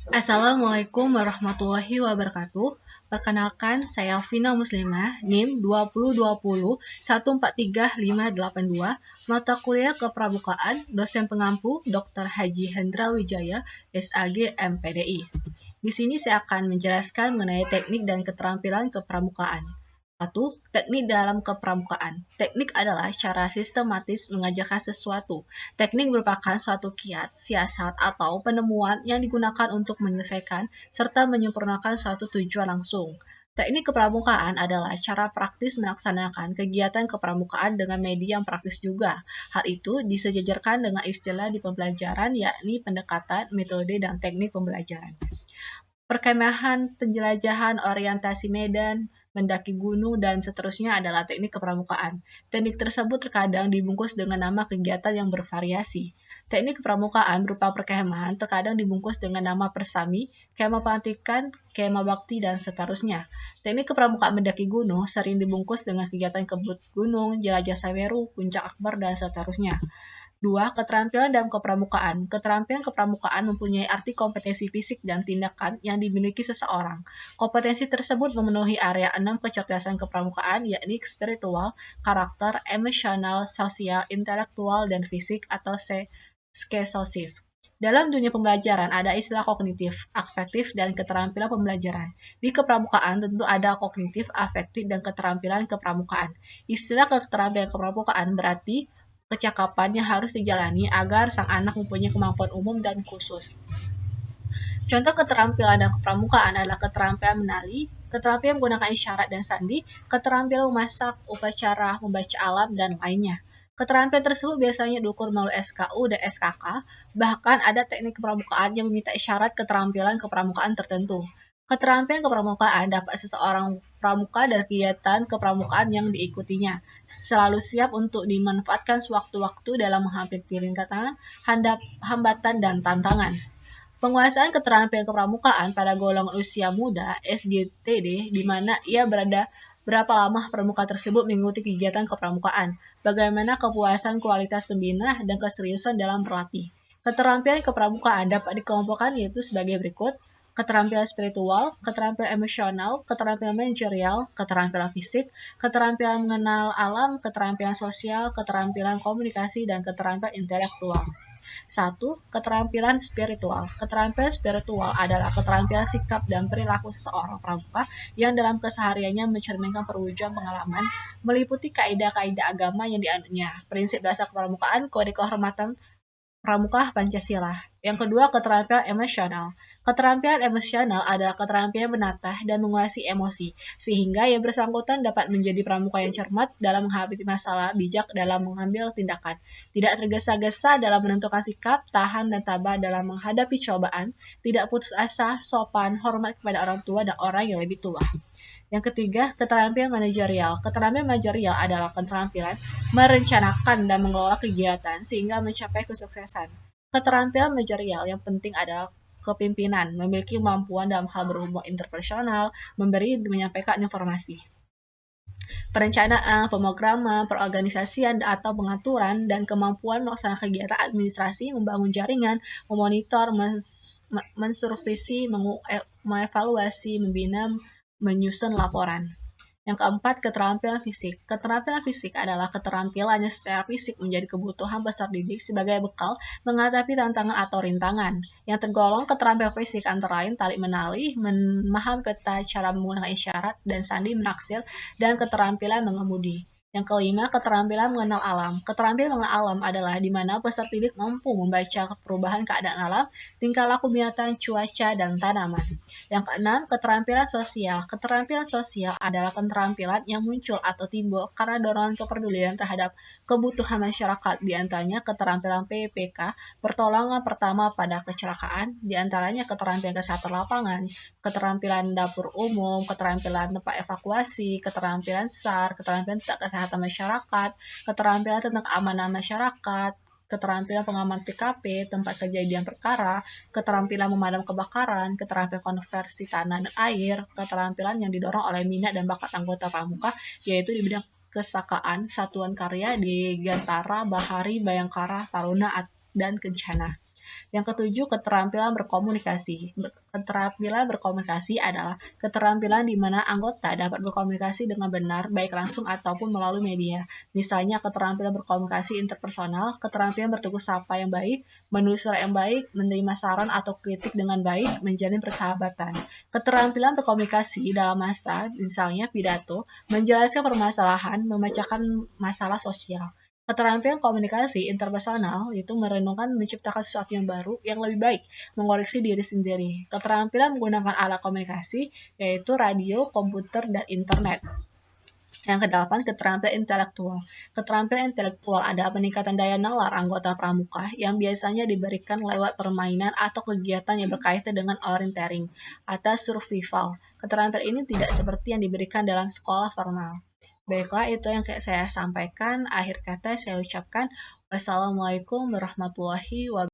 Assalamualaikum warahmatullahi wabarakatuh. Perkenalkan, saya Vina Muslimah, NIM 20201438582, mata kuliah Kepramukaan, dosen pengampu Dr. Haji Hendra Wijaya, SAG MPDI. Di sini saya akan menjelaskan mengenai teknik dan keterampilan kepramukaan. 1. Teknik dalam kepramukaan. Teknik adalah cara sistematis mengajarkan sesuatu. Teknik merupakan suatu kiat, siasat, atau penemuan yang digunakan untuk menyelesaikan serta menyempurnakan suatu tujuan langsung. Teknik kepramukaan adalah cara praktis melaksanakan kegiatan kepramukaan dengan media yang praktis juga. Hal itu disejajarkan dengan istilah di pembelajaran, yakni pendekatan, metode, dan teknik pembelajaran. Perkemahan, penjelajahan, orientasi medan, mendaki gunung, dan seterusnya adalah teknik kepramukaan. Teknik tersebut terkadang dibungkus dengan nama kegiatan yang bervariasi. Teknik kepramukaan berupa perkemahan terkadang dibungkus dengan nama persami, kemah pelantikan, kemah bakti, dan seterusnya. Teknik kepramukaan mendaki gunung sering dibungkus dengan kegiatan kebut gunung, jelajah Semeru, puncak Akbar, dan seterusnya. 2. Keterampilan dalam kepramukaan. Keterampilan kepramukaan mempunyai arti kompetensi fisik dan tindakan yang dimiliki seseorang. Kompetensi tersebut memenuhi area 6 kecerdasan kepramukaan, yakni spiritual, karakter, emosional, sosial, intelektual, dan fisik atau skesosif. Dalam dunia pembelajaran ada istilah kognitif, afektif, dan keterampilan pembelajaran. Di kepramukaan tentu ada kognitif, afektif, dan keterampilan kepramukaan. Istilah keterampilan kepramukaan berarti kecakapan yang harus dijalani agar sang anak mempunyai kemampuan umum dan khusus. Contoh keterampilan dan kepramukaan adalah keterampilan menali, keterampilan menggunakan isyarat dan sandi, keterampilan memasak, upacara, membaca alam, dan lainnya. Keterampilan tersebut biasanya diukur melalui SKU dan SKK, bahkan ada teknik kepramukaan yang meminta isyarat keterampilan kepramukaan tertentu. Keterampilan kepramukaan dapat seseorang pramuka dan kegiatan kepramukaan yang diikutinya, selalu siap untuk dimanfaatkan sewaktu-waktu dalam menghadapi rintangan, hambatan, dan tantangan. Penguasaan keterampilan kepramukaan pada golongan usia muda (SGTD), di mana ia berapa lama pramuka tersebut mengikuti kegiatan kepramukaan, bagaimana kepuasan kualitas pembina, dan keseriusan dalam berlatih. Keterampilan kepramukaan dapat dikelompokkan yaitu sebagai berikut: keterampilan spiritual, keterampilan emosional, keterampilan manajerial, keterampilan fisik, keterampilan mengenal alam, keterampilan sosial, keterampilan komunikasi, dan keterampilan intelektual. 1. Keterampilan spiritual. Keterampilan spiritual adalah keterampilan sikap dan perilaku seseorang pramuka yang dalam kesehariannya mencerminkan perwujudan pengalaman, meliputi kaidah-kaidah agama yang dianutnya, prinsip dasar kepramukaan, kode kehormatan pramuka Pancasila. Yang kedua, keterampilan emosional. Keterampilan emosional adalah keterampilan menatah dan menguasai emosi, sehingga yang bersangkutan dapat menjadi pramuka yang cermat dalam menghadapi masalah, bijak dalam mengambil tindakan, tidak tergesa-gesa dalam menentukan sikap, tahan dan tabah dalam menghadapi cobaan, tidak putus asa, sopan, hormat kepada orang tua dan orang yang lebih tua. Yang ketiga, keterampilan manajerial. Keterampilan manajerial adalah keterampilan merencanakan dan mengelola kegiatan sehingga mencapai kesuksesan. Keterampilan manajerial yang penting adalah kepemimpinan, memiliki kemampuan dalam hal berhubungan interpersonal, memberi dan menyampaikan informasi. Perencanaan, pemrograman, perorganisasian atau pengaturan, dan kemampuan melaksanakan kegiatan administrasi, membangun jaringan, memonitor, mensurvisi, mengevaluasi, membina, menyusun laporan. Yang keempat, keterampilan fisik. Keterampilan fisik adalah keterampilan yang secara fisik menjadi kebutuhan peserta didik sebagai bekal menghadapi tantangan atau rintangan. Yang tergolong keterampilan fisik antara lain tali menali, memahami peta, cara menggunakan isyarat dan sandi menaksir, dan keterampilan mengemudi. Yang kelima, keterampilan mengenal alam. Keterampilan mengenal alam adalah di mana peserta didik mampu membaca perubahan keadaan alam, tingkah laku binatang, cuaca, dan tanaman. Yang keenam, keterampilan sosial. Keterampilan sosial adalah keterampilan yang muncul atau timbul karena dorongan kepedulian terhadap kebutuhan masyarakat, di antaranya keterampilan PPK, pertolongan pertama pada kecelakaan, di antaranya keterampilan kesehatan lapangan, keterampilan dapur umum, keterampilan tempat evakuasi, keterampilan SAR, keterampilan tentang kesehatan masyarakat, keterampilan tentang keamanan masyarakat, keterampilan pengaman TKP, tempat kejadian perkara, keterampilan memadam kebakaran, keterampilan konversi tanah dan air, keterampilan yang didorong oleh minat dan bakat anggota pramuka, yaitu di bidang kesakaan, satuan karya, di Gantara, Bahari, Bayangkara, Taruna, dan Kencana. Yang ketujuh, keterampilan berkomunikasi. Keterampilan berkomunikasi adalah keterampilan di mana anggota dapat berkomunikasi dengan benar, baik langsung ataupun melalui media. Misalnya, keterampilan berkomunikasi interpersonal, keterampilan bertegur sapa yang baik, menulis surat yang baik, menerima saran atau kritik dengan baik, menjalin persahabatan. Keterampilan berkomunikasi dalam masa, misalnya pidato, menjelaskan permasalahan, memecahkan masalah sosial. Keterampilan komunikasi interpersonal itu merenungkan menciptakan sesuatu yang baru, yang lebih baik, mengoreksi diri sendiri. Keterampilan menggunakan alat komunikasi, yaitu radio, komputer, dan internet. Yang kedelapan, keterampilan intelektual. Keterampilan intelektual adalah peningkatan daya nalar anggota pramuka yang biasanya diberikan lewat permainan atau kegiatan yang berkaitan dengan orienteering atau survival. Keterampilan ini tidak seperti yang diberikan dalam sekolah formal. Baiklah, itu yang saya sampaikan. Akhir kata saya ucapkan wassalamualaikum warahmatullahi wabarakatuh.